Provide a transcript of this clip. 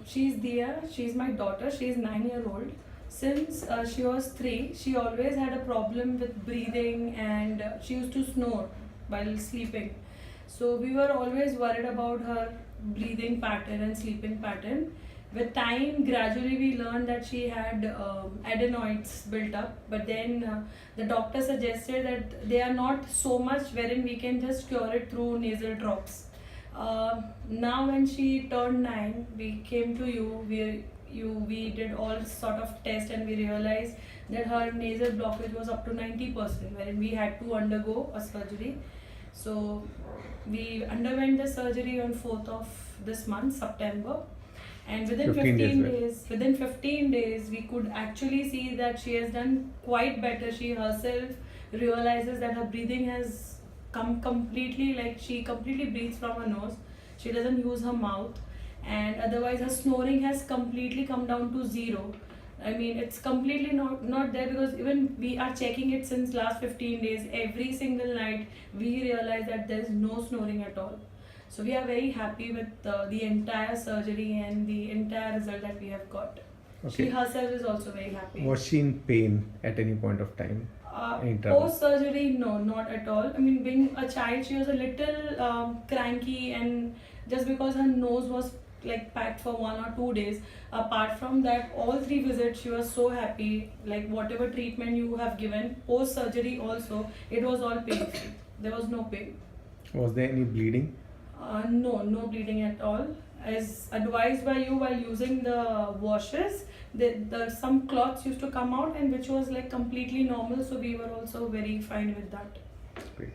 she's Dia. She's my daughter. She's 9 year old. Since she was 3, she always had a problem with breathing, and she used to snore while sleeping. So we were always worried about her breathing pattern and sleeping pattern. With time, gradually we learned that she had adenoids built up, but then the doctor suggested that they are not so much wherein we can just cure it through nasal drops. Now when she turned 9, we came to you. We did all sort of tests, and we realized that her nasal blockage was up to 90%, wherein we had to undergo a surgery. So we underwent the surgery on 4th of this month, September, and within 15 days, within 15 days, we could actually see that she has done quite better. She herself realizes that her breathing has come completely, like she completely breathes from her nose. She doesn't use her mouth, and otherwise her snoring has completely come down to zero. I mean, it's completely not there, because even we are checking it since last 15 days. Every single night we realize that there is no snoring at all. So we are very happy with the entire surgery and the entire result that we have got. Okay. She herself is also very happy. Was she in pain at any point of time? Any trouble? Post surgery, no, not at all. I mean, being a child, she was a little cranky, and just because her nose was like packed for 1 or 2 days. Apart from that, all 3 visits, she was so happy. Like whatever treatment you have given, post surgery also, it was all pain free. There was no pain. Was there any bleeding? No bleeding at all. As advised by you while using the washes, some clots used to come out, and which was like completely normal. So we were also very fine with that. Great.